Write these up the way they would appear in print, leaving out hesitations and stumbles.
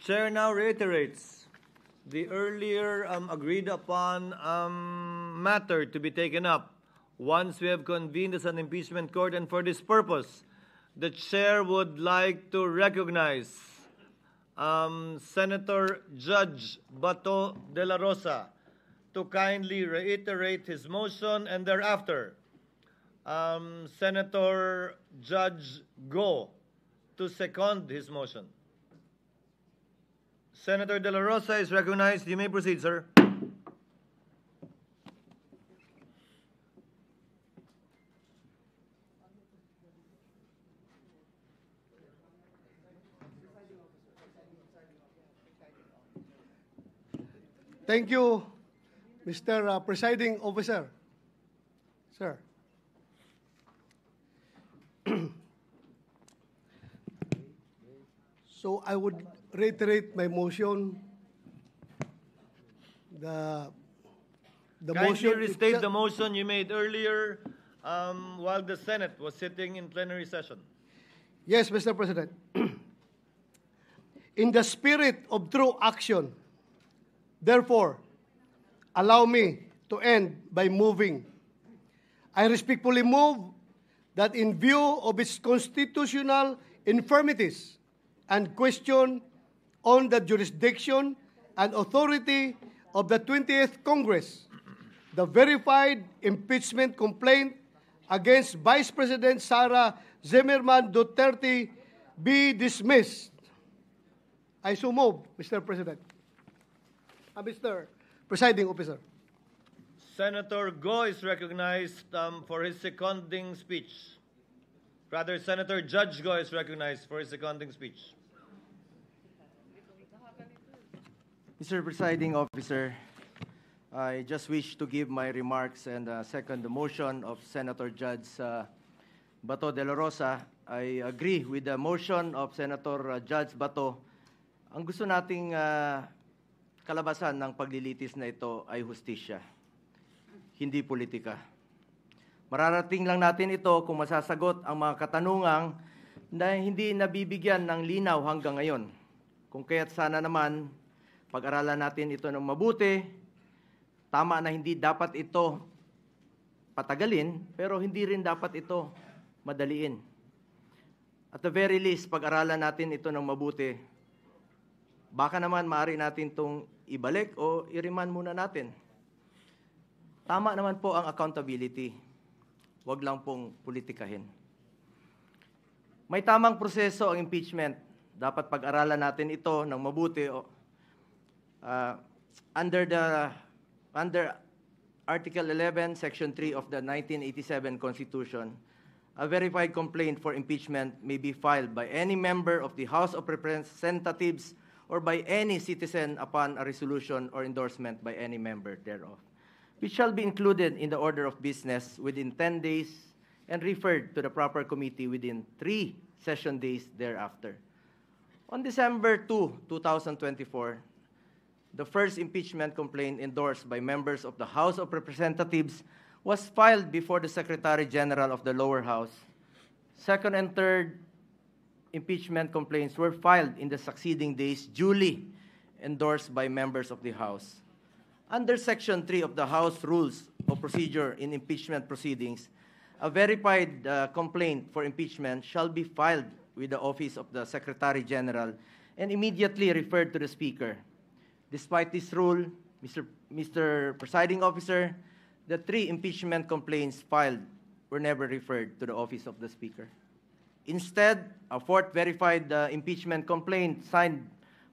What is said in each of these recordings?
Chair now reiterates the earlier agreed upon matter to be taken up once we have convened as an impeachment court, and for this purpose, the Chair would like to recognize Senator Judge Bato de la Rosa to kindly reiterate his motion, and thereafter, Senator Judge Go to second his motion. Senator De La Rosa is recognized. You may proceed, sir. Thank you, Mr. Presiding Officer. Sir. So I would reiterate my motion. The Kindly motion restate the motion you made earlier while the Senate was sitting in plenary session. Yes, Mr. President. In the spirit of true action, therefore, allow me to end by moving. I respectfully move that in view of its constitutional infirmities and question on the jurisdiction and authority of the 20th Congress, the verified impeachment complaint against Vice President Sara Zimmerman Duterte be dismissed. I so move, Mr. President. Mr. Presiding Officer. Senator Go is recognized for his seconding speech. Rather, Senator Judge Go is recognized for his seconding speech. Mr. Presiding Officer, I just wish to give my remarks and second the motion of Senator Judge Bato de la Rosa. I agree with the motion of Senator Judge Bato. Ang gusto nating kalabasan ng paglilitis na ito ay hustisya, hindi politika. Mararating lang natin ito kung masasagot ang mga katanungang na hindi nabibigyan ng linaw hanggang ngayon. Kung kaya't sana naman pag-aralan natin ito ng mabuti. Tama na hindi dapat ito patagalin, pero hindi rin dapat ito madaliin. At the very least, pag-aralan natin ito ng mabuti. Baka naman maaari natin itong ibalik o i-remand muna natin. Tama naman po ang accountability. Huwag lang pong politikahin. May tamang proseso ang impeachment. Dapat pag-aralan natin ito ng mabuti. Under Article 11, Section 3 of the 1987 Constitution, a verified complaint for impeachment may be filed by any member of the House of Representatives or by any citizen upon a resolution or endorsement by any member thereof, which shall be included in the order of business within 10 days and referred to the proper committee within 3 session days thereafter. On December 2, 2024, the first impeachment complaint endorsed by members of the House of Representatives was filed before the Secretary General of the lower house. Second and third impeachment complaints were filed in the succeeding days, duly endorsed by members of the House. Under Section 3 of the House Rules of Procedure in Impeachment Proceedings, a verified complaint for impeachment shall be filed with the Office of the Secretary General and immediately referred to the Speaker. Despite this rule, Mr. Presiding Officer, the 3 impeachment complaints filed were never referred to the Office of the Speaker. Instead, a 4th verified impeachment complaint signed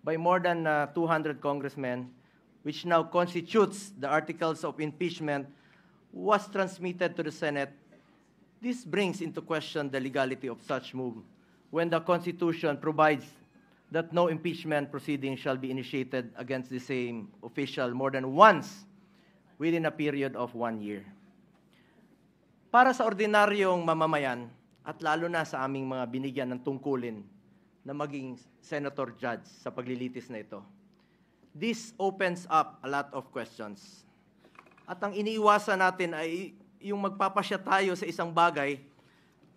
by more than 200 congressmen, which now constitutes the articles of impeachment, was transmitted to the Senate. This brings into question the legality of such move when the Constitution provides that no impeachment proceeding shall be initiated against the same official more than once within a period of 1 year. Para sa ordinaryong mamamayan, at lalo na sa aming mga binigyan ng tungkulin na maging senator judge sa paglilitis na ito, this opens up a lot of questions. At ang iniiwasan natin ay yung magpapasya tayo sa isang bagay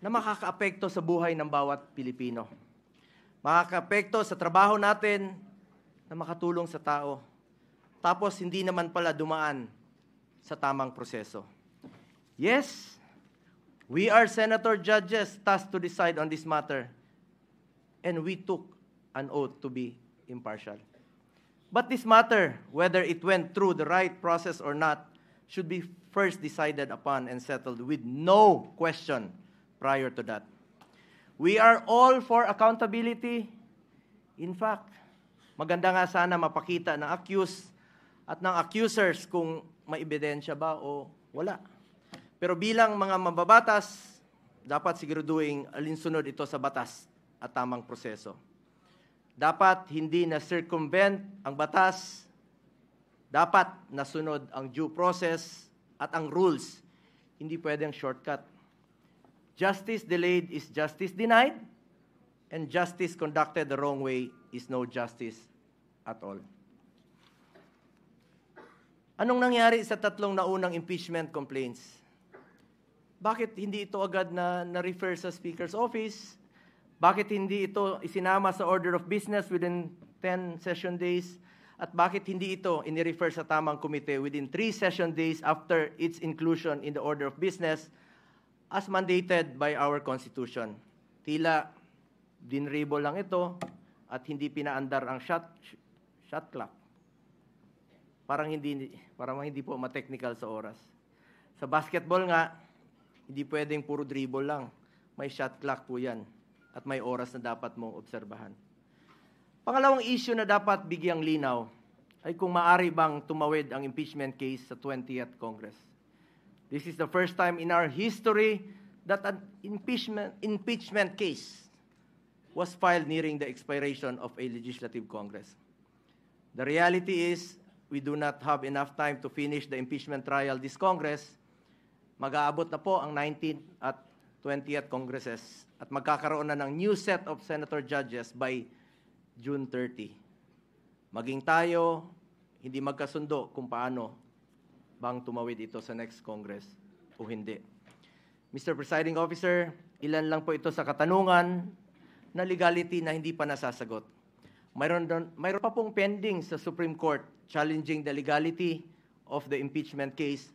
na makakaapekto sa buhay ng bawat Pilipino. Makakaapekto sa trabaho natin, na makatulong sa tao, tapos hindi naman pala dumaan sa tamang proseso. Yes, we are senator judges tasked to decide on this matter, and we took an oath to be impartial. But this matter, whether it went through the right process or not, should be first decided upon and settled with no question prior to that. We are all for accountability. In fact, maganda nga sana mapakita ng accused at ng accusers kung may ebidensya ba o wala. Pero bilang mga mababatas, dapat siguraduhin alinsunod ito sa batas at tamang proseso. Dapat hindi na circumvent ang batas, dapat nasunod ang due process at ang rules. Hindi pwedeng shortcut. Justice delayed is justice denied, and justice conducted the wrong way is no justice at all. Anong nangyari sa tatlong naunang impeachment complaints? Bakit hindi ito agad na-refer sa Speaker's Office? Bakit hindi ito isinama sa order of business within 10 session days? At bakit hindi ito inirefer sa tamang komite within 3 session days after its inclusion in the order of business as mandated by our Constitution? Tila dinrable lang ito at hindi pinaandar ang shot clock. Parang hindi po ma-technical sa oras. Sa basketball nga, hindi pwedeng puro dribble lang. May shot clock po yan. At may oras na dapat mong obserbahan. Pangalawang issue na dapat bigyang linaw ay kung maaari bang tumawid ang impeachment case sa 20th Congress. This is the first time in our history that an impeachment case was filed nearing the expiration of a legislative Congress. The reality is, we do not have enough time to finish the impeachment trial this Congress. Mag-aabot na po ang 19th at 20th Congresses at magkakaroon na ng new set of senator judges by June 30. Maging tayo, hindi magkasundo kung paano bang tumawid ito sa next Congress o hindi. Mr. Presiding Officer, ilan lang po ito sa katanungan na legality na hindi pa nasasagot. Mayroon pa pong pending sa Supreme Court challenging the legality of the impeachment case.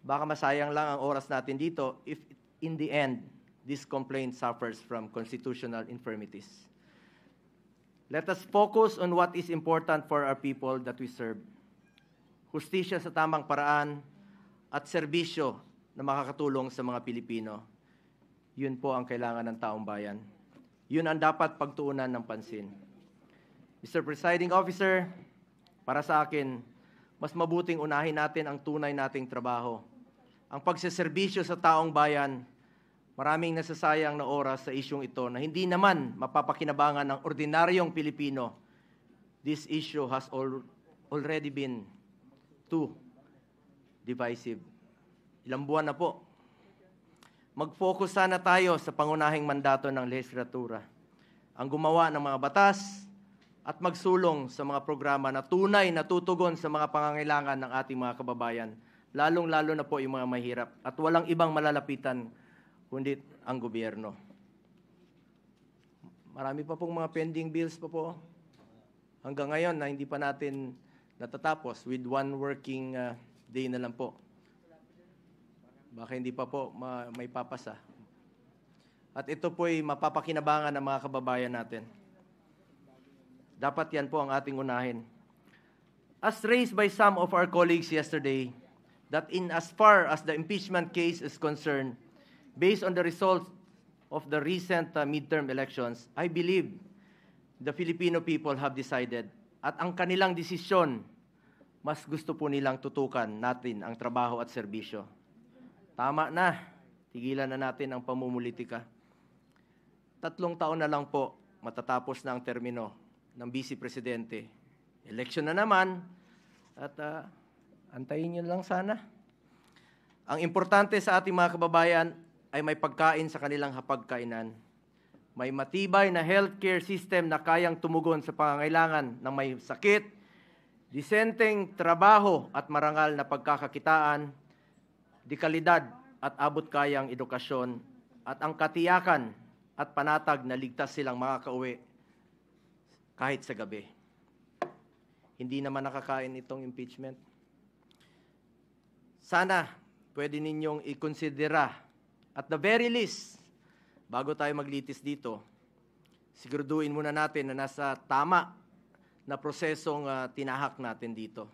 Baka masayang lang ang oras natin dito if in the end, this complaint suffers from constitutional infirmities. Let us focus on what is important for our people that we serve. Hustisya sa tamang paraan at serbisyo na makakatulong sa mga Pilipino. Yun po ang kailangan ng taong bayan. Yun ang dapat pagtuunan ng pansin. Mr. Presiding Officer, para sa akin, mas mabuting unahin natin ang tunay nating trabaho. Ang pagseserbisyo sa taong bayan, maraming nasasayang na oras sa isyong ito na hindi naman mapapakinabangan ng ordinaryong Pilipino. This issue has already been too divisive. Ilang buwan na po. Mag-focus sana tayo sa pangunahing mandato ng lehislatura. Ang gumawa ng mga batas at magsulong sa mga programa na tunay na tutugon sa mga pangangailangan ng ating mga kababayan, lalong-lalo na po yung mga mahirap at walang ibang malalapitan kundi ang gobyerno. Marami pa pong mga pending bills pa po hanggang ngayon na hindi pa natin natatapos with one working day na lang po. Baka hindi pa po may papasa. At ito po'y mapapakinabangan ng mga kababayan natin. Dapat yan po ang ating unahin. As raised by some of our colleagues yesterday, that in as far as the impeachment case is concerned, based on the results of the recent midterm elections, I believe the Filipino people have decided at ang kanilang desisyon, mas gusto po nilang tutukan natin ang trabaho at serbisyo. Tama na, tigilan na natin ang pamumulitika. 3 taon na lang po, matatapos na ang termino ng Vice Presidente. Election na naman, at antayin nyo lang sana. Ang importante sa ating mga kababayan ay may pagkain sa kanilang hapagkainan. May matibay na healthcare system na kayang tumugon sa pangangailangan ng may sakit, disenteng trabaho at marangal na pagkakakitaan, dekalidad at abot-kayang edukasyon, at ang katiyakan at panatag na ligtas silang makakauwi kahit sa gabi. Hindi naman nakakain itong impeachment. Sana pwede ninyong ikonsidera at the very least, bago tayo maglitis dito, siguraduhin muna natin na nasa tama na prosesong tinahak natin dito.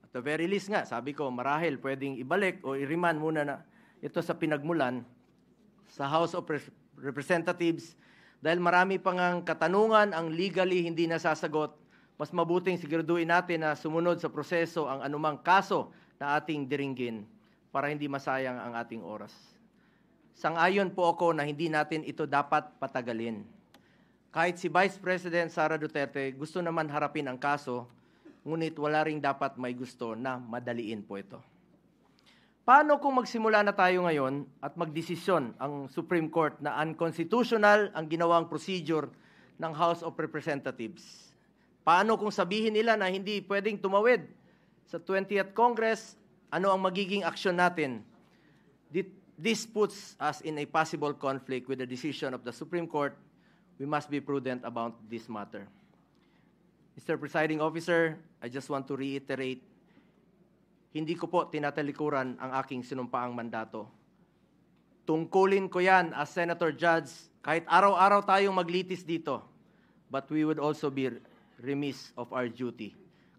At the very least nga, sabi ko, marahil pwedeng ibalik o i-remand muna na ito sa pinagmulan sa House of Representatives dahil marami pang ang katanungan ang legally hindi nasasagot. Mas mabuting siguraduhin natin na sumunod sa proseso ang anumang kaso na ating diringgin para hindi masayang ang ating oras. Sang-ayon po ako na hindi natin ito dapat patagalin. Kahit si Vice President Sara Duterte gusto naman harapin ang kaso, ngunit wala ring dapat may gusto na madaliin po ito. Paano kung magsimula na tayo ngayon at magdesisyon ang Supreme Court na unconstitutional ang ginawang procedure ng House of Representatives? Paano kung sabihin nila na hindi pwedeng tumawid sa 20th Congress? Ano ang magiging aksyon natin? This puts us in a possible conflict with the decision of the Supreme Court. We must be prudent about this matter. Mr. Presiding Officer, I just want to reiterate, hindi ko po tinatalikuran ang aking sinumpaang mandato. Tungkulin ko yan as Senator Judge, kahit araw-araw tayong maglitis dito, but we would also be remiss of our duty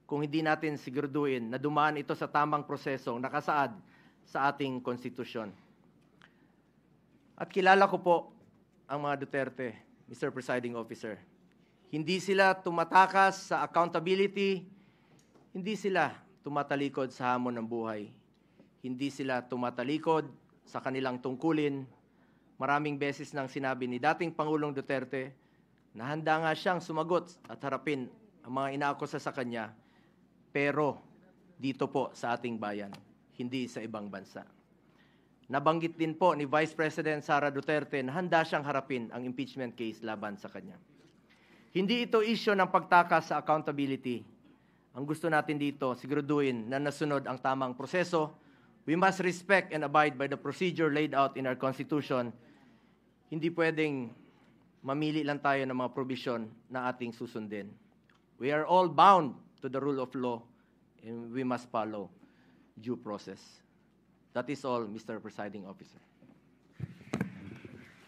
kung hindi natin siguraduhin na dumaan ito sa tamang prosesong nakasaad sa ating konstitusyon. At kilala ko po ang mga Duterte, Mr. Presiding Officer. Hindi sila tumatakas sa accountability, hindi sila tumatalikod sa hamon ng buhay. Hindi sila tumatalikod sa kanilang tungkulin. Maraming beses nang sinabi ni dating Pangulong Duterte na handa nga siyang sumagot at harapin ang mga inaakusa sa kanya, pero dito po sa ating bayan, hindi sa ibang bansa. Nabanggit din po ni Vice President Sara Duterte na handa siyang harapin ang impeachment case laban sa kanya. Hindi ito issue ng pagtakas sa accountability. Ang gusto natin dito, siguraduhin na nasunod ang tamang proseso. We must respect and abide by the procedure laid out in our Constitution. Hindi pwedeng mamili lang tayo ng mga provision na ating susundin. We are all bound to the rule of law and we must follow due process. That is all, Mr. Presiding Officer.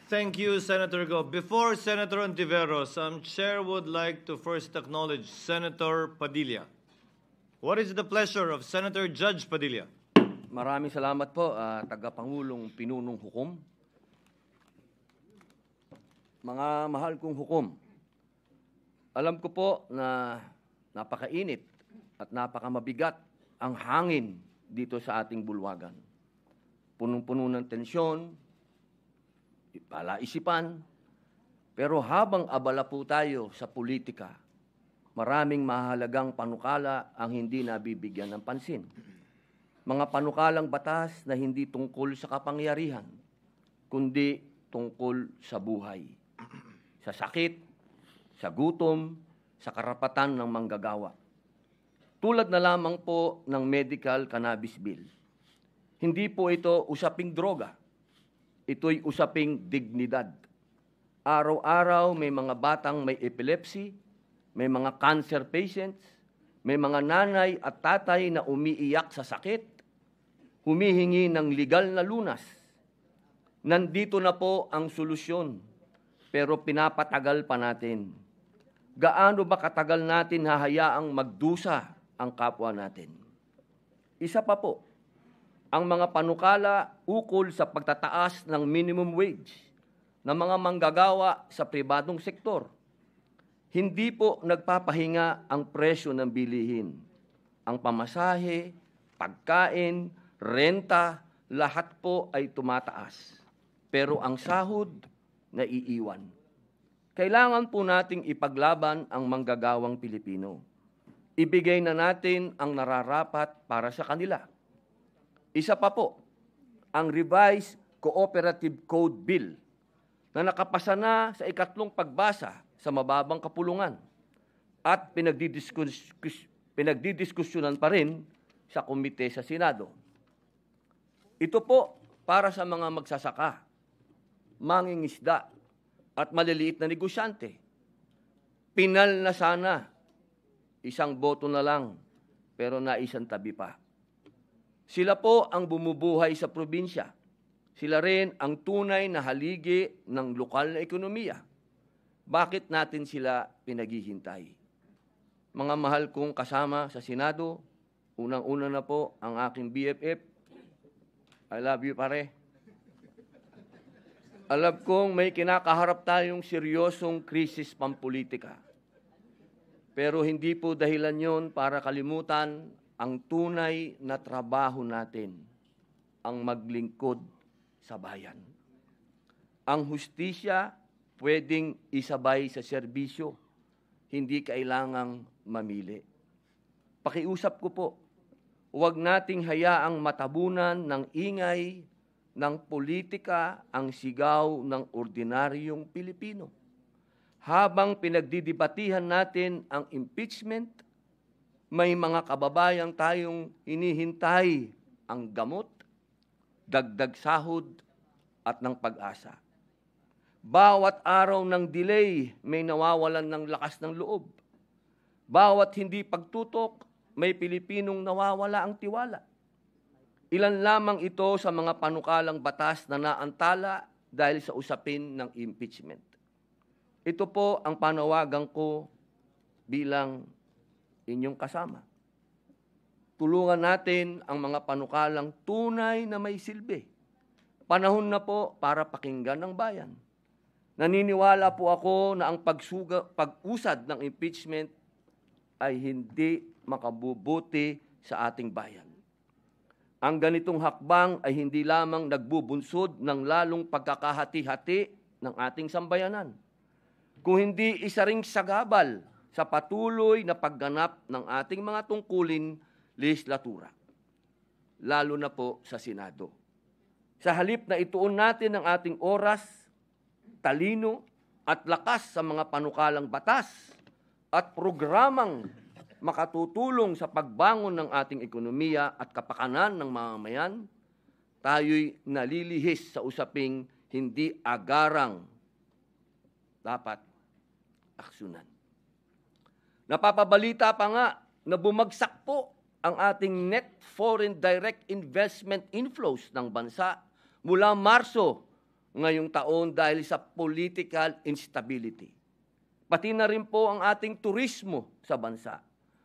Thank you, Senator Go. Before Senator Ontiveros, Chair would like to first acknowledge Senator Padilla. What is the pleasure of Senator Judge Padilla? Maraming salamat po, Tagapangulong Pinunong Hukom. Mga mahal kong hukom, alam ko po na napakainit at napakamabigat ang hangin dito sa ating bulwagan. Punong-puno ng tensyon, palaisipan, pero habang abala po tayo sa politika, maraming mahalagang panukala ang hindi nabibigyan ng pansin. Mga panukalang batas na hindi tungkol sa kapangyarihan, kundi tungkol sa buhay, sa sakit, sa gutom, sa karapatan ng manggagawa. Tulad na lamang po ng medical cannabis bill. Hindi po ito usaping droga. Ito'y usaping dignidad. Araw-araw may mga batang may epilepsy, may mga cancer patients, may mga nanay at tatay na umiiyak sa sakit, humihingi ng legal na lunas. Nandito na po ang solusyon, pero pinapatagal pa natin. Gaano ba katagal natin hahayaang magdusa ang kapwa natin? Isa pa po, ang mga panukala ukol sa pagtataas ng minimum wage ng mga manggagawa sa pribadong sektor. Hindi po nagpapahinga ang presyo ng bilihin. Ang pamasahe, pagkain, renta, lahat po ay tumataas. Pero ang sahod, naiiwan. Kailangan po nating ipaglaban ang manggagawang Pilipino. Ibigay na natin ang nararapat para sa kanila. Isa pa po, ang Revised Cooperative Code Bill na nakapasa na sa ikatlong pagbasa sa mababang kapulungan at pinagdidiskusyonan pa rin sa komite sa Senado. Ito po para sa mga magsasaka, mangingisda at maliliit na negosyante. Pinal na sana isang boto na lang, pero naisang tabi pa. Sila po ang bumubuhay sa probinsya. Sila rin ang tunay na haligi ng lokal na ekonomiya. Bakit natin sila pinaghihintay? Mga mahal kong kasama sa Senado, unang-una na po ang aking BFF. I love you, pare. Alam kong may kinakaharap tayong seryosong krisis pampolitika. Pero hindi po dahilan yon para kalimutan ang tunay na trabaho natin, ang maglingkod sa bayan. Ang hustisya pwedeng isabay sa serbisyo, hindi kailangang mamili. Pakiusap ko po, huwag nating hayaang matabunan ng ingay ng politika ang sigaw ng ordinaryong Pilipino. Habang pinagdidibatihan natin ang impeachment, may mga kababayang tayong hinihintay ang gamot, dagdag sahod at ng pag-asa. Bawat araw ng delay may nawawalan ng lakas ng loob. Bawat hindi pagtutok, may Pilipinong nawawala ang tiwala. Ilan lamang ito sa mga panukalang batas na naantala dahil sa usapin ng impeachment. Ito po ang panawagan ko bilang inyong kasama. Tulungan natin ang mga panukalang tunay na may silbi. Panahon na po para pakinggan ng bayan. Naniniwala po ako na ang pag-usad ng impeachment ay hindi makabubuti sa ating bayan. Ang ganitong hakbang ay hindi lamang nagbubunsod ng lalong pagkakahati-hati ng ating sambayanan, kung hindi isa ring sagabal sa patuloy na pagganap ng ating mga tungkulin lehislatura, lalo na po sa Senado. Sa halip na ituon natin ang ating oras, talino at lakas sa mga panukalang batas at programang makatutulong sa pagbangon ng ating ekonomiya at kapakanan ng mamamayan, tayo'y nalilihis sa usaping hindi agarang dapat aksyonan. Napapabalita pa nga na bumagsak po ang ating net foreign direct investment inflows ng bansa mula Marso ngayong taon dahil sa political instability. Pati na rin po ang ating turismo sa bansa.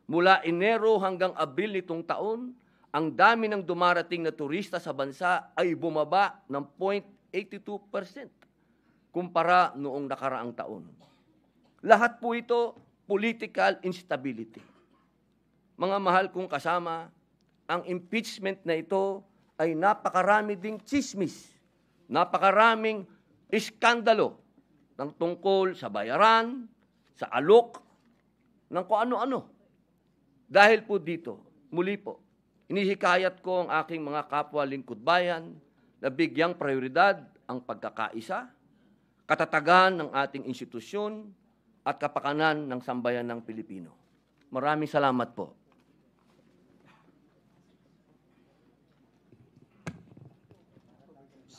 Mula Enero hanggang Abril nitong taon, ang dami ng dumarating na turista sa bansa ay bumaba ng 0.82% kumpara noong nakaraang taon. Lahat po ito, political instability. Mga mahal kong kasama, ang impeachment na ito ay napakarami ding tsismis, napakaraming iskandalo ng tungkol sa bayaran, sa alok, ng kung ano-ano. Dahil po dito, muli po, inihikayat ko ang aking mga kapwa lingkod bayan na bigyang prioridad ang pagkakaisa, katatagan ng ating institusyon at kapakanan ng sambayan ng Pilipino. Maraming salamat po.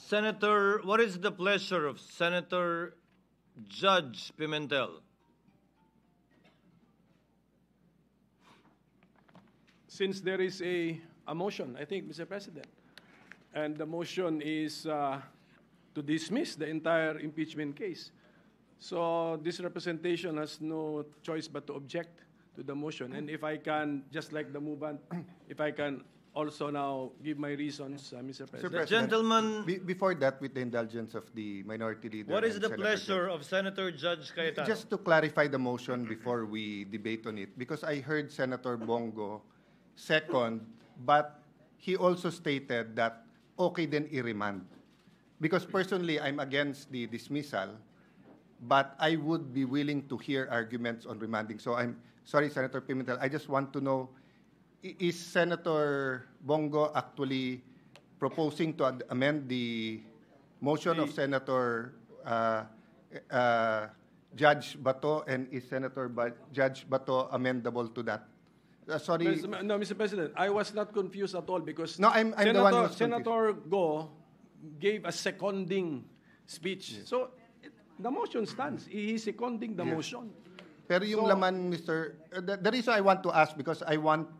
Senator, what is the pleasure of Senator Judge Pimentel? Since there is a motion, I think, Mr. President, and the motion is to dismiss the entire impeachment case. So this representation has no choice but to object to the motion. And if I can, just like the movement, if I can also now give my reasons, Mr. President. The gentleman, Before that, with the indulgence of the minority leader. what is and the Senator pleasure Judge, of Senator Judge Cayetano? Just to clarify the motion before we debate on it, because I heard Senator Bongo second, but he also stated that okay then i-remand. Because personally, I'm against the dismissal, but I would be willing to hear arguments on remanding. So I'm sorry, Senator Pimentel, I just want to know, is Senator Bongo actually proposing to amend the motion of Senator Judge Bato, and is Judge Bato amendable to that? Sorry. No, Mr. President, I was not confused at all because No, I'm the one who was confused. Senator Go gave a seconding speech. So the motion stands. He is seconding the motion. Pero yung laman, Mr. The reason I want to ask, because I will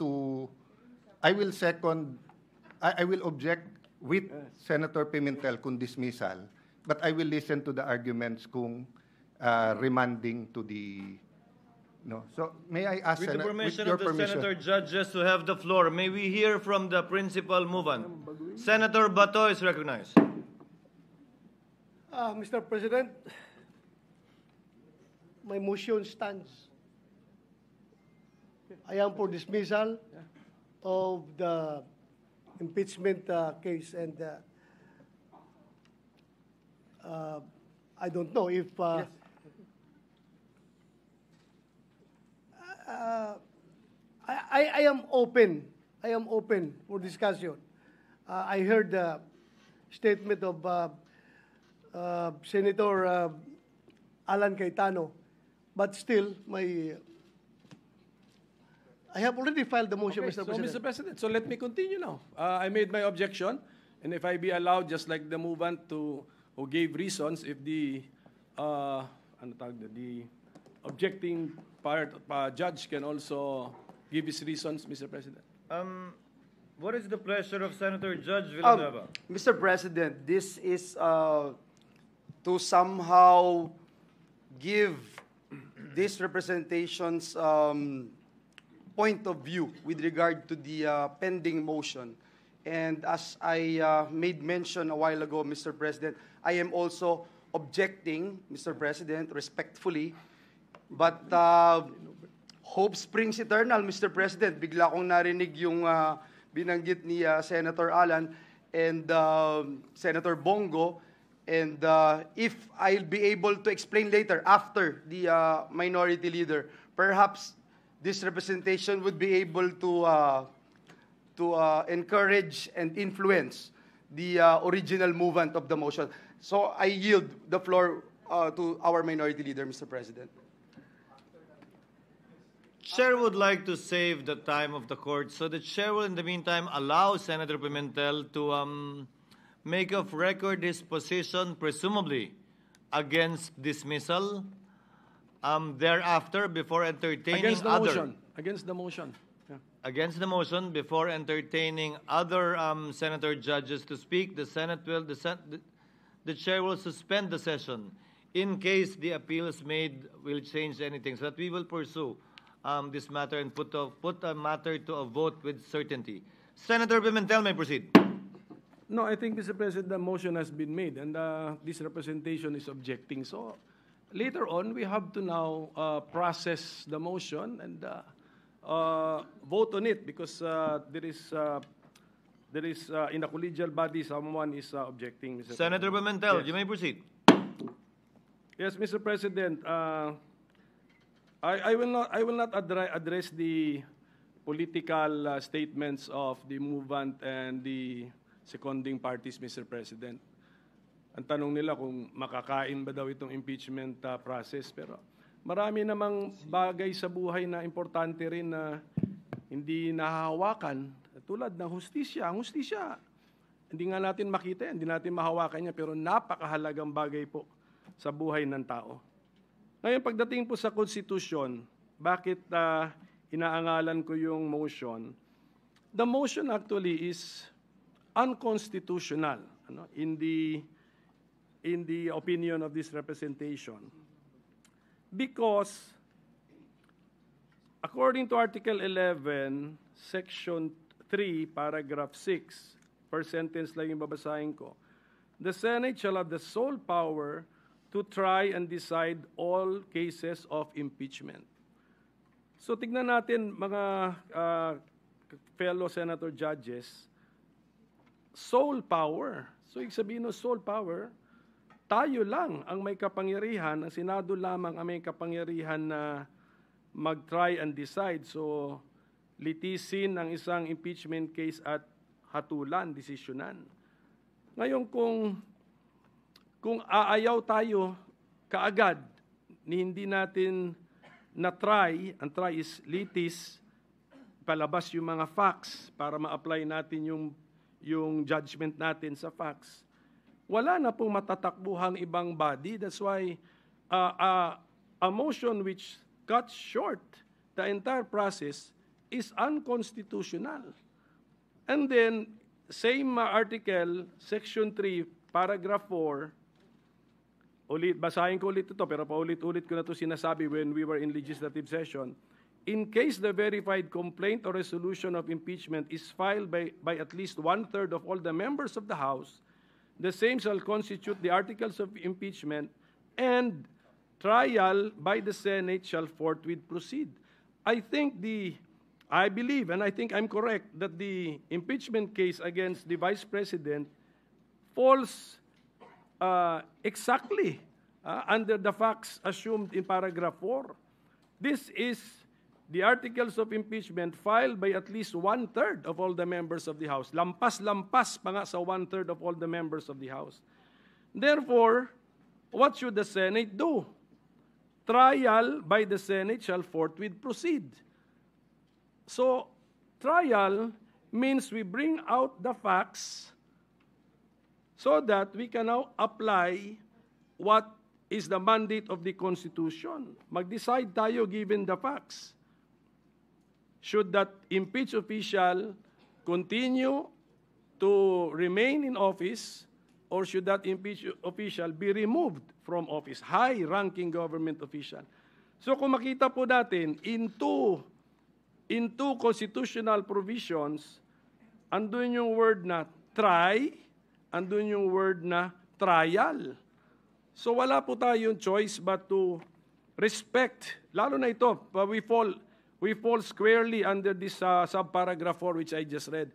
object with Senator Pimentel kung dismissal, but I will listen to the arguments kung remanding to the, no. So may I ask, With the with permission your of the permission, senator judges to have the floor, may we hear from the principal movant? Senator Bato is recognized. Mr. President, my motion stands. I am for dismissal of the impeachment case, and I don't know if I am open. I am open for discussion. I heard the statement of Senator Alan Cayetano, but still, I have already filed the motion, Okay, Mr. so, President. Mr. President, so let me continue now. I made my objection, and if I be allowed, just like the movant who gave reasons, if the the objecting part judge can also give his reasons, Mr. President. What is the pleasure of Senator Judge Villanueva? Mr. President, this is to somehow give these representations point of view with regard to the pending motion. And as I made mention a while ago, Mr. President, I am also objecting, Mr. President, respectfully, but hope springs eternal, Mr. President. Bigla kong narinig yung binanggit ni Senator Alan and Senator Bongo. And if I'll be able to explain later after the minority leader, perhaps this representation would be able to encourage and influence the original movement of the motion. So I yield the floor to our minority leader, Mr. President. Chair would like to save the time of the court, so the chair will in the meantime allow Senator Pimentel to make of record his position, presumably against dismissal. Thereafter, before entertaining Against the other motion. Against the motion. Yeah. against the motion, before entertaining other senator judges to speak, the chair will suspend the session in case the appeals made will change anything, so that we will pursue this matter and put a matter to a vote with certainty. Senator Pimentel may proceed. No, I think, Mr. President, the motion has been made, and this representation is objecting. So later on, we have to now process the motion and vote on it, because there is in a collegial body someone is objecting. Mr. Senator Pimentel, Yes. you may proceed. Yes, Mr. President. I will not address the political statements of the movant and the seconding parties, Mr. President. Ang tanong nila kung makakain ba daw itong impeachment process. Pero marami namang bagay sa buhay na importante rin na hindi nahahawakan. Tulad ng hustisya. Ang hustisya, hindi nga natin makita, hindi natin mahawakan niya, pero napakahalagang bagay po sa buhay ng tao. Ngayon, pagdating po sa Constitution, bakit inaangalan ko yung motion? The motion actually is unconstitutional, in the opinion of this representation, because according to Article 11, Section 3, Paragraph 6, per sentence lang yung babasahin ko, the Senate shall have the sole power to try and decide all cases of impeachment. So tignan natin, mga fellow senator judges, sole power. So ibig sabihin ng sole power, tayo lang ang may kapangyarihan, ang Senado lamang ang may kapangyarihan na mag-try and decide. So litisin ang isang impeachment case at hatulan, desisyonan. Ngayon kung aayaw tayo kaagad, ni hindi natin na-try, ang try is litis, palabas yung mga facts para ma-apply natin yung judgment natin sa facts, wala na pong matatakbuhang ibang body. That's why a motion which cut short the entire process is unconstitutional. And then, same article, Section 3, Paragraph 4, basahin ko ulit ito, pero paulit-ulit ko na ito sinasabi when we were in legislative session. In case the verified complaint or resolution of impeachment is filed by at least one-third of all the members of the House, the same shall constitute the articles of impeachment, and trial by the Senate shall forthwith proceed. I believe, and I think I'm correct, that the impeachment case against the Vice President falls exactly under the facts assumed in paragraph 4. This is the articles of impeachment filed by at least one-third of all the members of the House. Lampas-lampas pa nga sa one-third of all the members of the House. Therefore, what should the Senate do? Trial by the Senate shall forthwith proceed. So, trial means we bring out the facts so that we can now apply what is the mandate of the Constitution. Mag-decide tayo given the facts. Should that impeached official continue to remain in office, or should that impeached official be removed from office? High-ranking government official. So kung makita po natin, in two constitutional provisions, andun yung word na try, andun yung word na trial. So wala po tayong choice but to respect, lalo na ito, we fall squarely under this subparagraph 4 which I just read.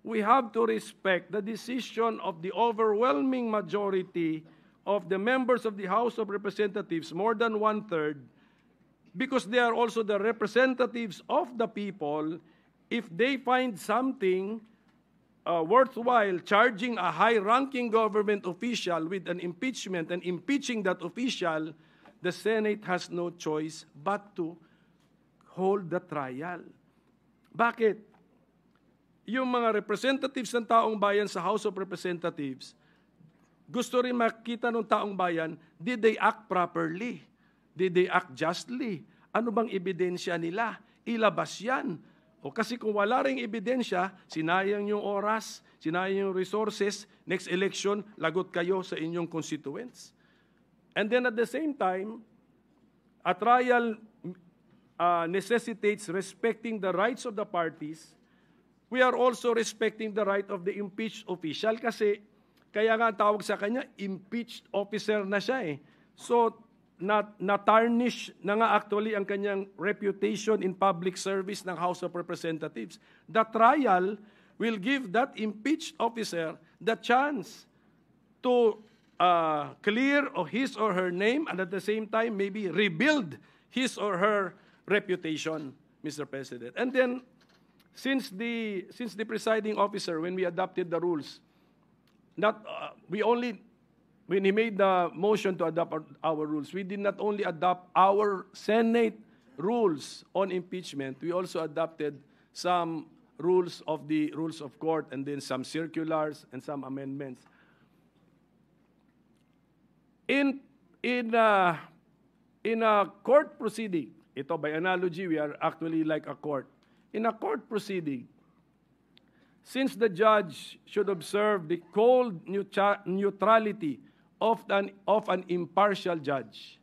We have to respect the decision of the overwhelming majority of the members of the House of Representatives, more than one-third, because they are also the representatives of the people. If they find something worthwhile charging a high-ranking government official with an impeachment and impeaching that official, the Senate has no choice but to hold the trial. Bakit? Yung mga representatives ng taong bayan sa House of Representatives, gusto rin makita ng taong bayan, did they act properly? Did they act justly? Ano bang ebidensya nila? Ilabas yan. O kasi kung wala ring ebidensya, sinayang yung oras, sinayang yung resources, next election, lagot kayo sa inyong constituents. And then at the same time, a trial necessitates respecting the rights of the parties. We are also respecting the right of the impeached official kasi kaya nga tawag sa kanya, impeached officer na siya eh. So, na-tarnish na nga actually ang kanyang reputation in public service ng House of Representatives. The trial will give that impeached officer the chance to clear his or her name and at the same time maybe rebuild his or her reputation, Mr. President. And then, since the presiding officer, when we adopted the rules, when he made the motion to adopt our rules, we did not only adopt our Senate rules on impeachment, we also adopted some rules of the rules of court and then some circulars and some amendments. In a court proceeding, ito by analogy, we are actually like a court. In a court proceeding, since the judge should observe the cold neutrality of an impartial judge,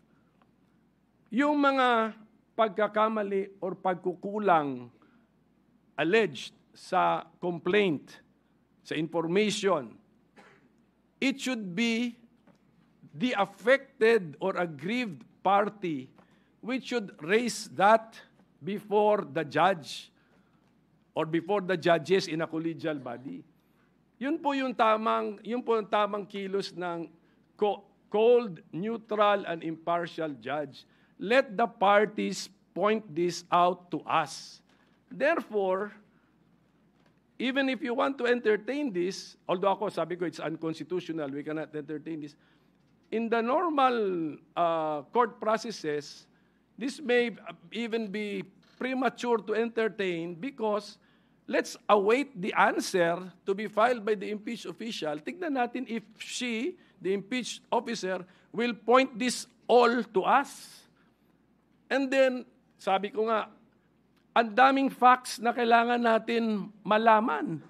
yung mga pagkakamali or pagkukulang alleged sa complaint, sa information, it should be the affected or aggrieved party which should raise that before the judge or before the judges in a collegial body. Yun po yung tamang kilos ng cold, neutral, and impartial judge. Let the parties point this out to us. Therefore, even if you want to entertain this, although ako sabi ko it's unconstitutional, we cannot entertain this, in the normal court processes, this may even be premature to entertain because let's await the answer to be filed by the impeached official. Tignan natin if she, the impeached officer, will point this all to us. And then, sabi ko nga, ang daming facts na kailangan natin malaman.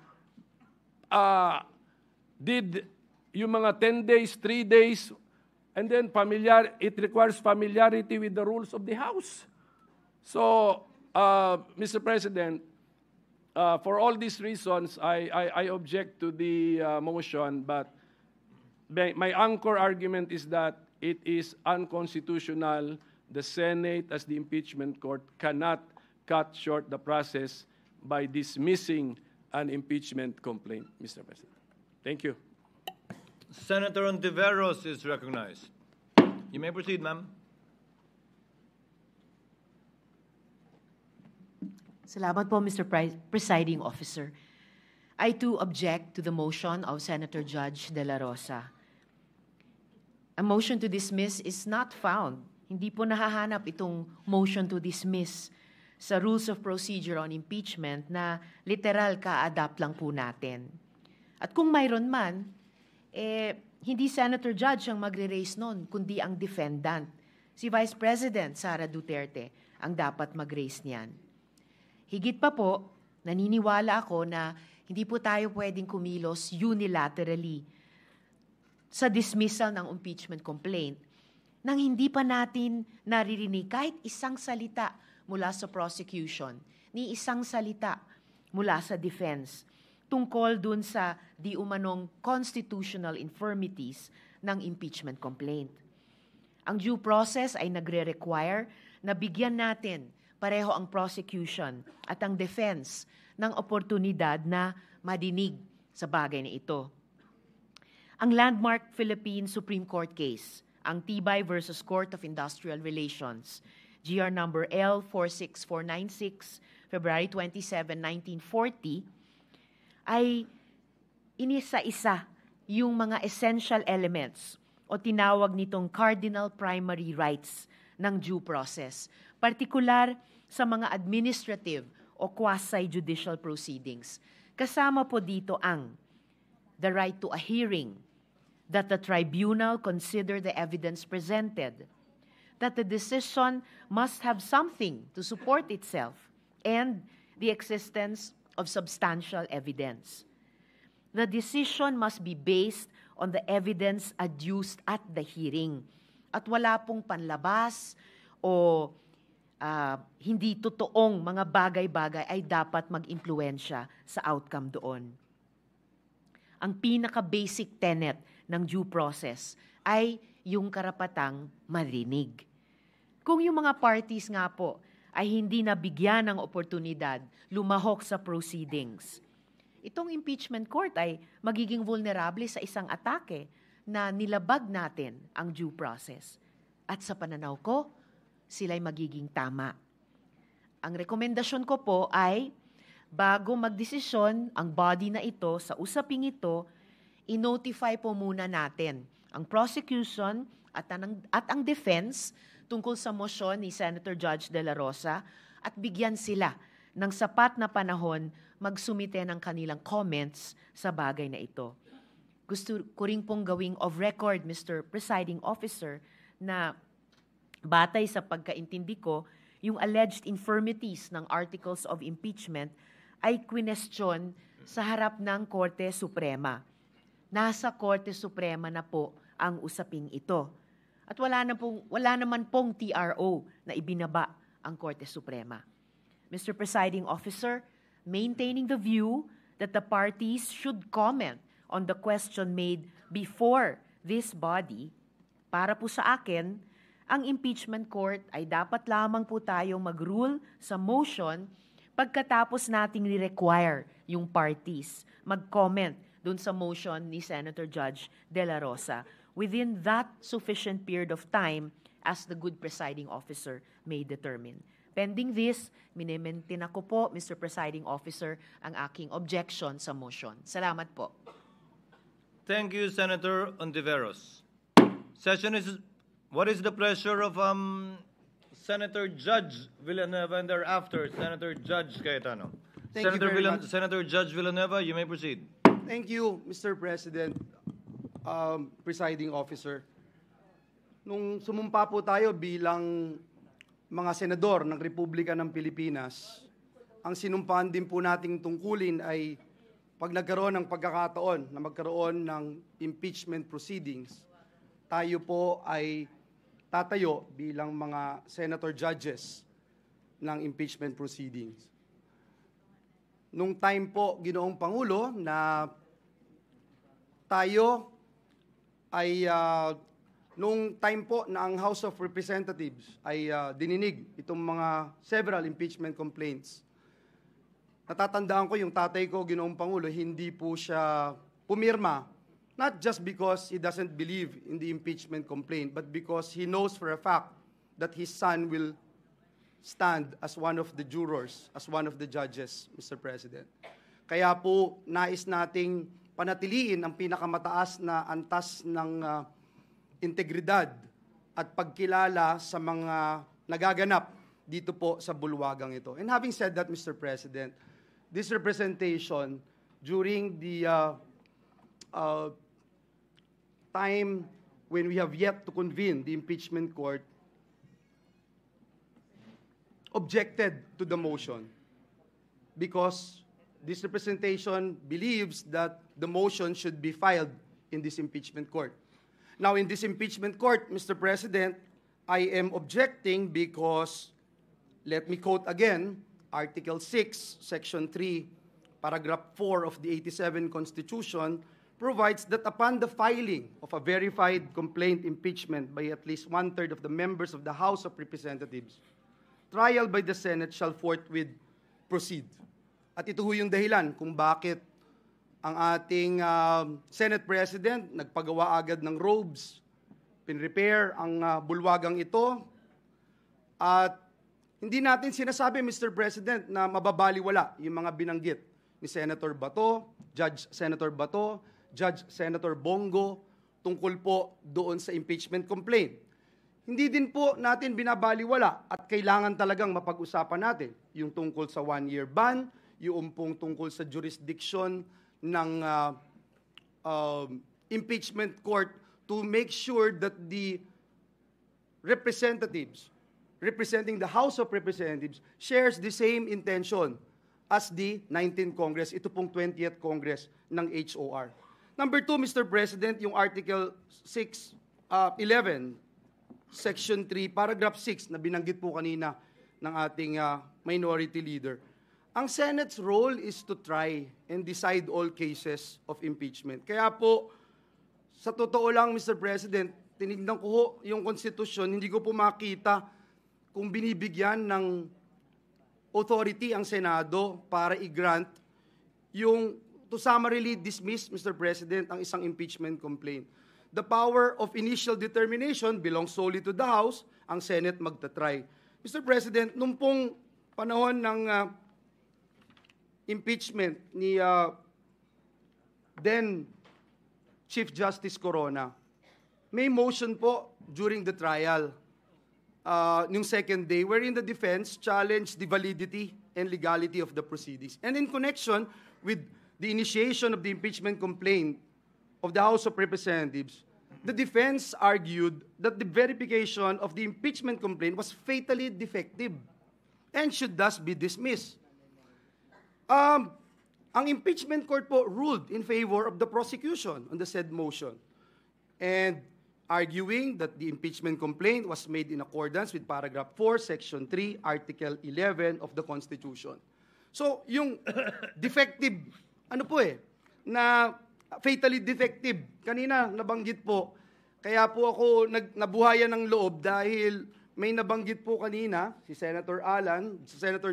Did yung mga 10 days, 3 days, and then it requires familiarity with the rules of the House. So, Mr. President, for all these reasons, I object to the motion, but my anchor argument is that it is unconstitutional. The Senate, as the impeachment court, cannot cut short the process by dismissing an impeachment complaint, Mr. President. Thank you. Senator Ontiveros is recognized. You may proceed, ma'am. Salamat po, Mr. Presiding Officer. I too object to the motion of Senator Judge De La Rosa. A motion to dismiss is not found. Hindi po nahahanap itong motion to dismiss sa Rules of Procedure on Impeachment na literal ka-adapt lang po natin. At kung mayroon man, hindi Senator Judge ang magre-raise nun, kundi ang defendant. Si Vice President Sara Duterte ang dapat mag-raise niyan. Higit pa po, naniniwala ako na hindi po tayo pwedeng kumilos unilaterally sa dismissal ng impeachment complaint nang hindi pa natin naririnig kahit isang salita mula sa prosecution, ni isang salita mula sa defense tungkol dun sa di umanong constitutional infirmities ng impeachment complaint. Ang due process ay nagre-require na bigyan natin pareho ang prosecution at ang defense ng oportunidad na madinig sa bagay na ito. Ang landmark Philippine Supreme Court case, ang Tibay versus Court of Industrial Relations, GR number L46496, February 27, 1940, ay inisa-isa yung mga essential elements o tinawag nitong cardinal primary rights ng due process, partikular sa mga administrative o quasi-judicial proceedings. Kasama po dito ang the right to a hearing, that the tribunal consider the evidence presented, that the decision must have something to support itself, and the existence of substantial evidence. The decision must be based on the evidence adduced at the hearing, at wala pong panlabas o hindi totoong mga bagay-bagay ay dapat mag-impluwensya sa outcome doon. Ang pinaka-basic tenet ng due process ay yung karapatang marinig. Kung yung mga parties nga po ay hindi nabigyan ng oportunidad lumahok sa proceedings, itong impeachment court ay magiging vulnerable sa isang atake na nilabag natin ang due process. At sa pananaw ko, sila'y magiging tama. Ang rekomendasyon ko po ay, bago magdesisyon ang body na ito sa usaping ito, i-notify po muna natin ang prosecution at ang defense tungkol sa motion ni Senator Judge De La Rosa at bigyan sila ng sapat na panahon magsumite ng kanilang comments sa bagay na ito. Gusto ko rin pong gawing of record, Mr. Presiding Officer, na batay sa pagkaintindi ko, yung alleged infirmities ng articles of impeachment ay kwinestyon sa harap ng Korte Suprema. Nasa Korte Suprema na po ang usaping ito. At wala naman pong TRO na ibinaba ang Korte Suprema. Mr. Presiding Officer, maintaining the view that the parties should comment on the question made before this body, para po sa akin, ang impeachment court ay dapat lamang po tayong mag-rule sa motion pagkatapos nating ni-require yung parties mag-comment dun sa motion ni Senator Judge De La Rosa within that sufficient period of time as the good presiding officer may determine. Pending this, minimaintain ako po, Mr. Presiding Officer, ang aking objection sa motion. Salamat po. Thank you, Senator Ontiveros. What is the pleasure of Senator Judge Villanueva and thereafter Senator Judge Cayetano? Thank you very much. Senator Judge Villanueva, you may proceed. Thank you, Mr. President, Presiding Officer. Nung sumumpa po tayo bilang mga senador ng Republika ng Pilipinas, ang sinumpaan din po nating tungkulin ay pag nagkaroon ng pagkakataon na magkaroon ng impeachment proceedings, tayo po ay tatayo bilang mga senator judges ng impeachment proceedings. Nung time po, Ginoong Pangulo, na tayo ay nung time po na ang House of Representatives ay dininig itong mga several impeachment complaints, natatandaan ko yung tatay ko, Ginoong Pangulo, hindi po siya pumirma, not just because he doesn't believe in the impeachment complaint, but because he knows for a fact that his son will stand as one of the jurors, as one of the judges, Mr. President. Kaya po, nais nating panatiliin ang pinakamataas na antas ng integridad at pagkilala sa mga nagaganap dito po sa bulwagang ito. And having said that, Mr. President, this representation during the time when we have yet to convene the impeachment court objected to the motion because this representation believes that the motion should be filed in this impeachment court. Now, in this impeachment court, Mr. President, I am objecting because, let me quote again, Article 6, Section 3, Paragraph 4 of the 87 Constitution provides that upon the filing of a verified complaint impeachment by at least one-third of the members of the House of Representatives, trial by the Senate shall forthwith proceed. At ito ho yung dahilan kung bakit ang ating Senate President nagpagawa agad ng robes, pinrepair ang bulwagang ito, at hindi natin sinasabi, Mr. President, na mababaliwala yung mga binanggit ni Senator Bato, Judge Senator Bato, Judge Senator Bongo, tungkol po doon sa impeachment complaint. Hindi din po natin binabaliwala at kailangan talagang mapag-usapan natin yung tungkol sa one-year ban, yung pong tungkol sa jurisdiction ng impeachment court to make sure that the representatives representing the House of Representatives shares the same intention as the 19th Congress, ito pong 20th Congress ng HOR. Number 2, Mr. President, yung Article 11, Section 3, Paragraph 6 na binanggit po kanina ng ating minority leader. Ang Senate's role is to try and decide all cases of impeachment. Kaya po, sa totoo lang, Mr. President, tinignan ko ho yung konstitusyon, hindi ko po makita kung binibigyan ng authority ang Senado para i-grant yung to summarily dismiss, Mr. President, ang isang impeachment complaint. The power of initial determination belongs solely to the House, ang Senate magtatry. Mr. President, nung pong panahon ng impeachment ni then Chief Justice Corona, may motion po during the trial, yung second day, wherein the defense challenged the validity and legality of the proceedings. And in connection with the initiation of the impeachment complaint of the House of Representatives, the defense argued that the verification of the impeachment complaint was fatally defective and should thus be dismissed. Ang impeachment court po ruled in favor of the prosecution on the said motion, and arguing that the impeachment complaint was made in accordance with Paragraph 4, Section 3, Article 11 of the Constitution. So, yung defective, na fatally defective, kanina nabanggit po, kaya po ako nabuhayan ng loob dahil may nabanggit po kanina si Senator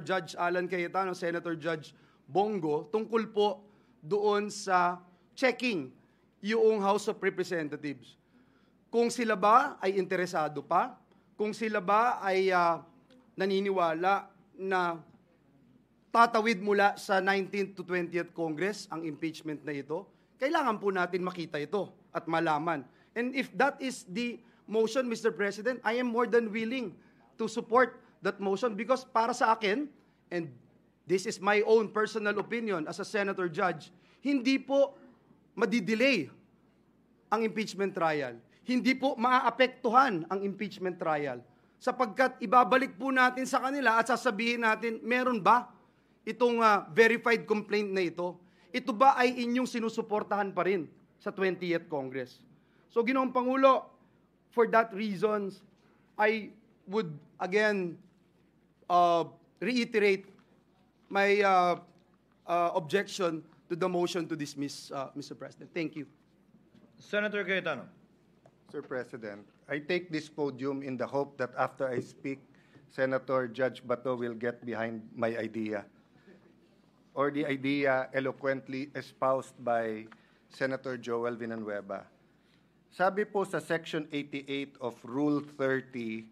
Judge Alan Cayetano, Senator Judge Bongo, tungkol po doon sa checking yung House of Representatives. Kung sila ba ay interesado pa, kung sila ba ay naniniwala na tatawid mula sa 19th to 20th Congress ang impeachment na ito, kailangan po natin makita ito at malaman. And if that is the motion, Mr. President, I am more than willing to support that motion because para sa akin, and this is my own personal opinion as a senator judge, hindi po madidelay ang impeachment trial. Hindi po maaapektuhan ang impeachment trial sapagkat ibabalik po natin sa kanila at sasabihin natin, meron ba itong verified complaint na ito? Ito ba ay inyong sinusuportahan pa rin sa 20th Congress? So, Ginoong Pangulo, for that reasons, I would again reiterate my objection to the motion to dismiss, Mr. President. Thank you. Senator Cayetano. Sir President, I take this podium in the hope that after I speak, Senator Judge Bato will get behind my idea, or the idea eloquently espoused by Senator Joel Villanueva. Sabi po sa Section 88 of Rule 30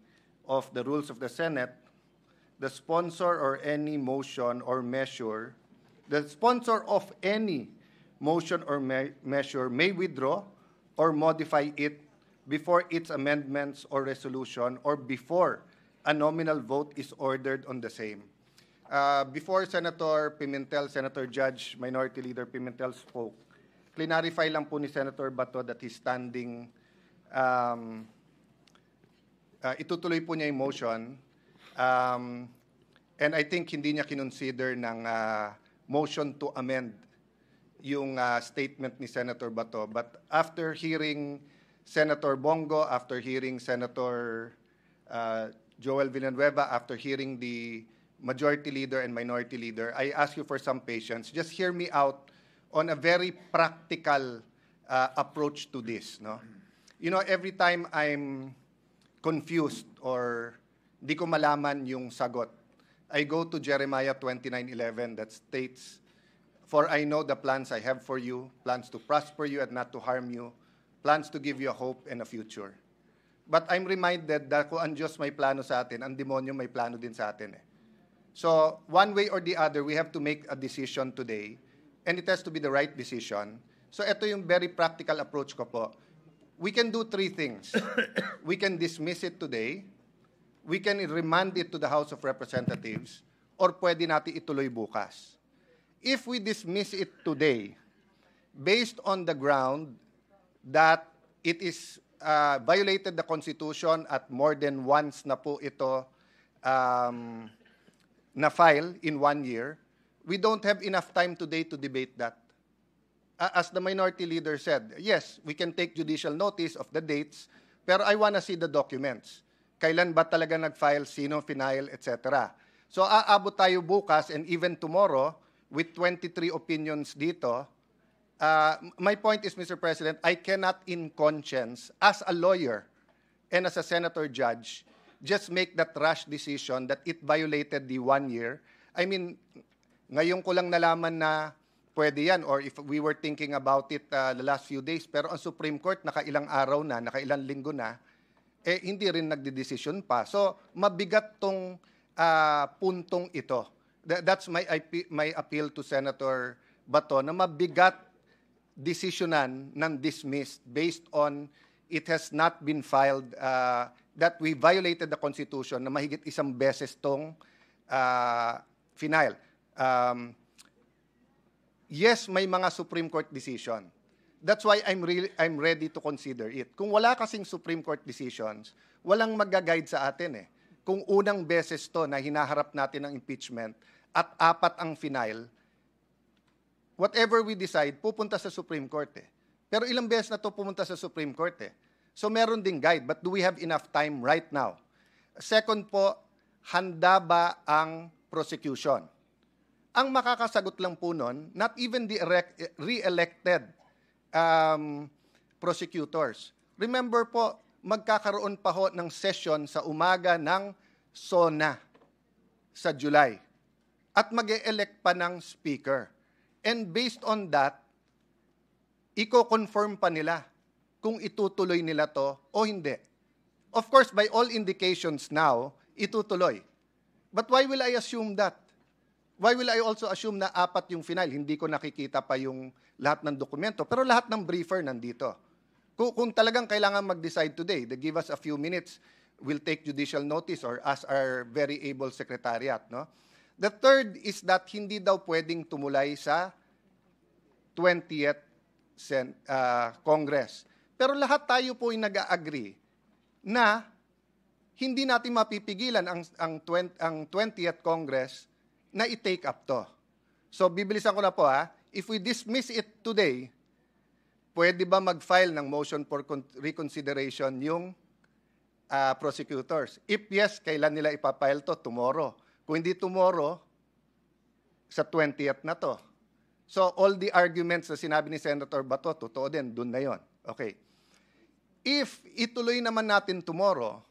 of the Rules of the Senate, the sponsor or any motion or measure, the sponsor of any motion or measure may withdraw or modify it before its amendments or resolution or before a nominal vote is ordered on the same. Before Senator Pimentel, Senator Judge, Minority Leader Pimentel spoke, clarify lang po ni Senator Bato that he's standing, itutuloy po niya yung motion, and I think hindi niya kinonsider ng motion to amend yung statement ni Senator Bato. But after hearing Senator Bongo, after hearing Senator Joel Villanueva, after hearing the Majority Leader and Minority Leader, I ask you for some patience. Just hear me out on a very practical approach to this. No? You know, every time I'm confused or di ko malaman yung sagot, I go to Jeremiah 29:11 that states, "For I know the plans I have for you, plans to prosper you and not to harm you, plans to give you a hope and a future." But I'm reminded that kung ang Diyos may plano sa atin, ang demonyo may plano din sa atin. So, one way or the other, we have to make a decision today, and it has to be the right decision. So, ito yung very practical approach ko po. We can do three things. We can dismiss it today, we can remand it to the House of Representatives, or pwede natin ituloy bukas. If we dismiss it today, based on the ground that it is violated the Constitution at more than once na po ito na-file in 1 year, we don't have enough time today to debate that. As the Minority Leader said, yes, we can take judicial notice of the dates, pero I want to see the documents. Kailan ba talaga nag-file, sino final, etc. So aabot tayo bukas and even tomorrow with 23 opinions dito. My point is, Mr. President, I cannot in conscience, as a lawyer and as a senator judge, just make that rash decision that it violated the 1 year. I mean, ngayon ko lang nalaman na pwede yan, or if we were thinking about it the last few days, pero ang Supreme Court nakailang araw na, nakailang linggo na, hindi rin nagdidesisyon pa. So, mabigat tong puntong ito. That's my appeal to Senator Bato, na mabigat desisyonan ng dismissed based on it has not been filed, that we violated the Constitution na mahigit isang beses tong final. Yes, may mga Supreme Court decision. That's why I'm ready to consider it. Kung wala kasing Supreme Court decisions, walang mag-guide sa atin . Kung unang beses to na hinaharap natin ng impeachment at 4 ang final, whatever we decide, pupunta sa Supreme Court . Pero ilang beses na to pumunta sa Supreme Court . So meron ding guide, but do we have enough time right now? Second po, handa ba ang prosecution? Ang makakasagot lang po nun, not even the re-elected prosecutors. Remember po, magkakaroon pa ho ng session sa umaga ng SONA sa July. At mag-e-elect pa ng speaker. And based on that, i-confirm pa nila kung itutuloy nila to o hindi. Of course, by all indications now, itutuloy. But why will I assume that? Why will I also assume na 4 yung final? Hindi ko nakikita pa yung lahat ng dokumento. Pero lahat ng briefer nandito. Kung talagang kailangan mag-decide today, they give us a few minutes, we'll take judicial notice or ask our very able secretariat. No? The third is that hindi daw pwedeng tumulay sa 20th Congress. Pero lahat tayo po ay nag-agree na hindi natin mapipigilan ang 20th Congress na i-take up to. So, bibilisan ko na po if we dismiss it today, pwede ba mag-file ng motion for reconsideration yung prosecutors? If yes, kailan nila ipapile to? Tomorrow. Kung hindi tomorrow, sa 20th na to. So, all the arguments na sinabi ni Senator Bato, totoo din, dun na yon. Okay. If ituloy naman natin tomorrow,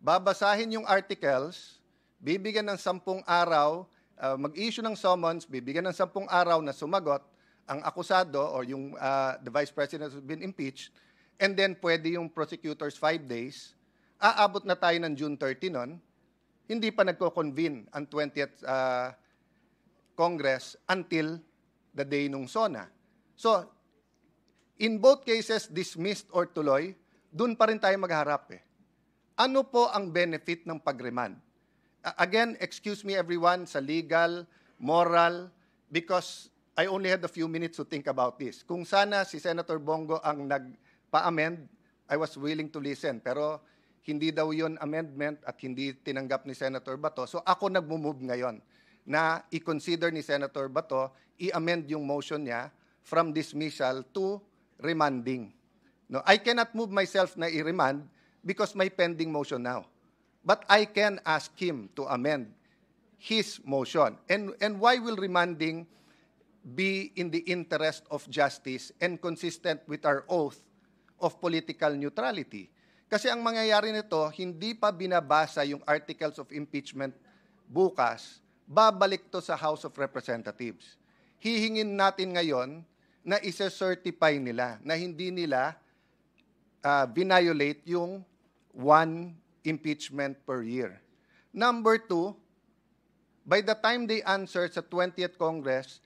babasahin yung articles, bibigyan ng 10 araw, mag-issue ng summons, bibigyan ng 10 araw na sumagot ang akusado or yung the Vice President has been impeached, and then pwede yung prosecutors 5 days, aabot na tayo ng June 30 nun, hindi pa nagko-convene ang 20th Congress until the day nung SONA. So, in both cases, dismissed or tuloy, dun pa rin tayo magharap Ano po ang benefit ng pag-remand? Again, excuse me everyone sa legal, moral, because I only had a few minutes to think about this. Kung sana si Senator Bongo ang nagpa-amend, I was willing to listen. Pero hindi daw yun amendment at hindi tinanggap ni Senator Bato. So ako nagmumove ngayon na i-consider ni Senator Bato, i-amend yung motion niya from dismissal to remanding. No, I cannot move myself na i-remand because may pending motion now. But I can ask him to amend his motion. And why will remanding be in the interest of justice and consistent with our oath of political neutrality? Kasi ang mangyayari nito, hindi pa binabasa yung articles of impeachment bukas, babalik to sa House of Representatives. Hihingin natin ngayon na isa-certify nila na hindi nila violate yung 1 impeachment per year. Number 2, by the time they answer sa 20th Congress,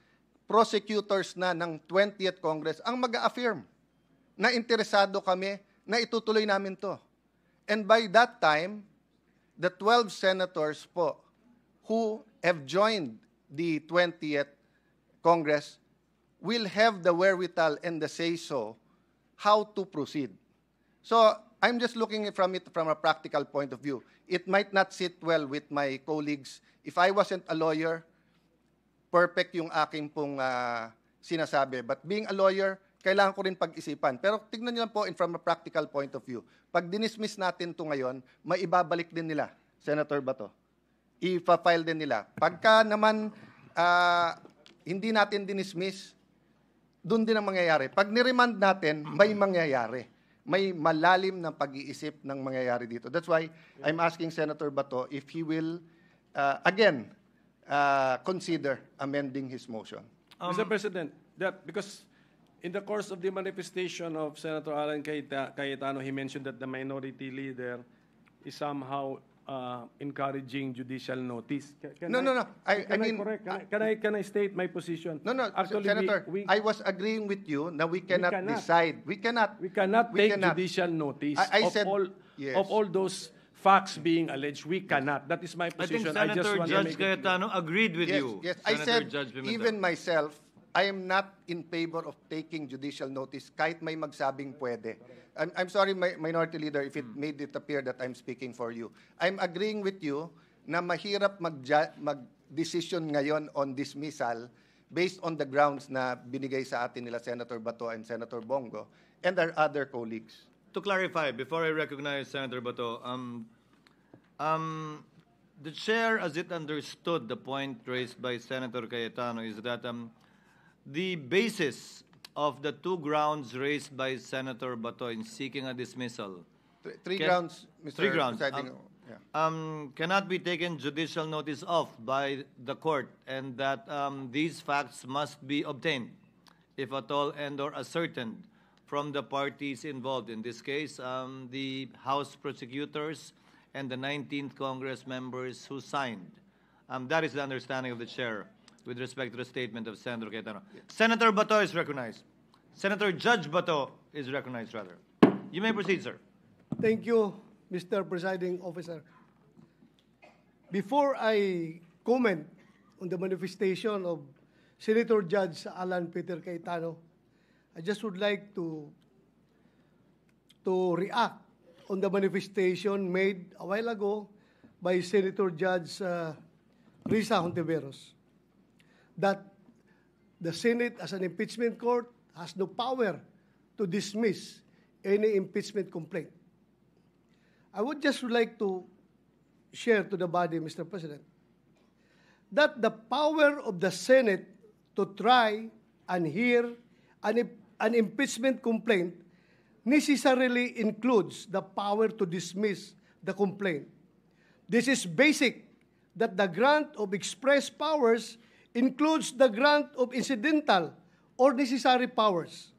prosecutors na ng 20th Congress ang mag-affirm na interesado kami na itutuloy namin to. And by that time, the 12 senators po who have joined the 20th Congress will have the wherewithal and the say-so how to proceed. So, I'm just looking from it from a practical point of view. It might not sit well with my colleagues. If I wasn't a lawyer, perfect yung aking pong sinasabi. But being a lawyer, kailangan ko rin pag-isipan. Pero tignan niyo lang po from a practical point of view. Pag dinismiss natin ito ngayon, may ibabalik din nila, Senator Bato. I-file din nila. Pagka naman hindi natin dinismiss, doon din ang mangyayari. Pag niremand natin, may mangyayari. May malalim na pag-iisip ng mangyayari dito. That's why I'm asking Senator Bato if he will, again, consider amending his motion. Mr. President, because in the course of the manifestation of Senator Alan Cayetano, he mentioned that the minority leader is somehow encouraging judicial notice. No. I mean, can I state my position? No, Actually, Senator, I was agreeing with you na we cannot decide. We cannot take judicial notice I said, of all those facts being alleged. We cannot. That is my I think position. Senator Judge Cayetano agreed with you. Yes, I Senator said, Judge Pimentel. even myself, I am not in favor of taking judicial notice kahit may magsabing pwede. I'm sorry, Minority Leader, if it made it appear that I'm speaking for you. I'm agreeing with you na mahirap mag-decision ngayon on dismissal based on the grounds na binigay sa atin nila Senator Bato and Senator Bongo and our other colleagues. To clarify, before I recognize Senator Bato, the chair, as it understood the point raised by Senator Cayetano, is that the basis of the 2 grounds raised by Senator Bato in seeking a dismissal. Three grounds, Mr. 3 grounds. Presiding. Cannot be taken judicial notice of by the court, and that these facts must be obtained, if at all and or ascertained, from the parties involved. In this case, the House prosecutors and the 19th Congress members who signed. That is the understanding of the chair with respect to the statement of Senator Cayetano. Senator Bato is recognized. Senator Judge Bato is recognized, rather. You may proceed, sir. Thank you, Mr. Presiding Officer. Before I comment on the manifestation of Senator Judge Alan Peter Cayetano, I just would like to react on the manifestation made a while ago by Senator Judge Risa Hontiveros, that the Senate as an impeachment court has no power to dismiss any impeachment complaint. I would just like to share to the body, Mr. President, that the power of the Senate to try and hear an impeachment complaint necessarily includes the power to dismiss the complaint. This is basic, that the grant of express powers includes the grant of incidental or necessary powers.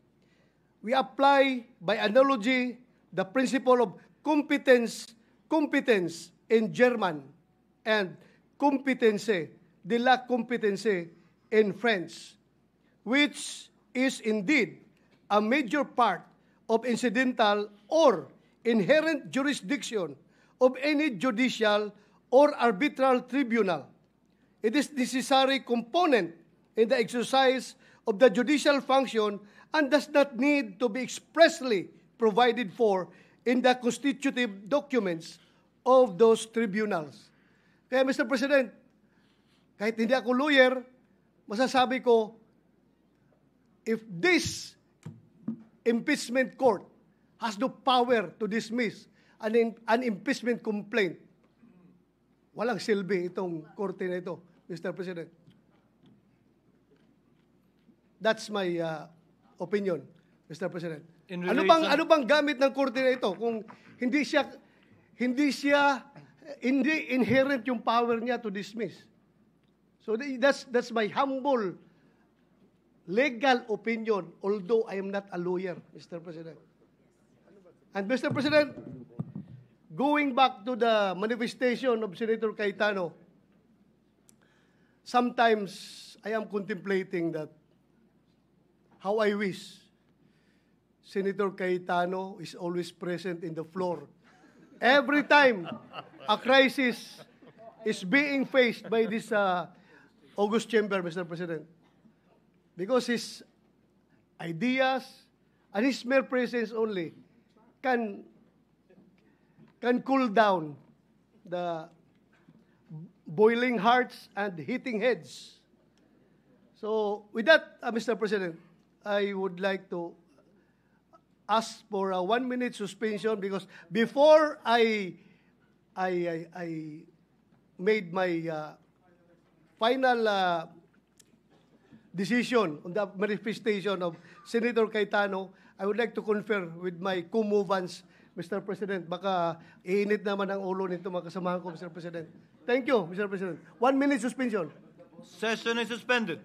We apply, by analogy, the principle of competence in German and competence, de la competence in French, which is indeed a major part of incidental or inherent jurisdiction of any judicial or arbitral tribunal. It is necessary component in the exercise of the judicial function and does not need to be expressly provided for in the constitutive documents of those tribunals. Kaya, Mr. President, kahit hindi ako lawyer, masasabi ko, if this impeachment court has no power to dismiss an impeachment complaint, walang silbi itong korte na ito, Mr. President. That's my opinion, Mr. President. Ano bang gamit ng korte na ito kung hindi inherent yung power niya to dismiss? So that's my humble legal opinion, although I am not a lawyer, Mr. President. And Mr. President, going back to the manifestation of Senator Cayetano, sometimes I am contemplating that how I wish Senator Cayetano is always present in the floor. Every time a crisis is being faced by this August chamber, Mr. President, because his ideas and his mere presence only can cool down the boiling hearts and heating heads. So with that, Mr. President, I would like to ask for a 1-minute suspension, because before I made my final decision on the manifestation of Senator Cayetano, I would like to confer with my co-movants, Mr. President. Baka iinit naman ang ulo nito mga kasamahan ko, Mr. President. Thank you, Mr. President. 1-minute suspension. Session is suspended.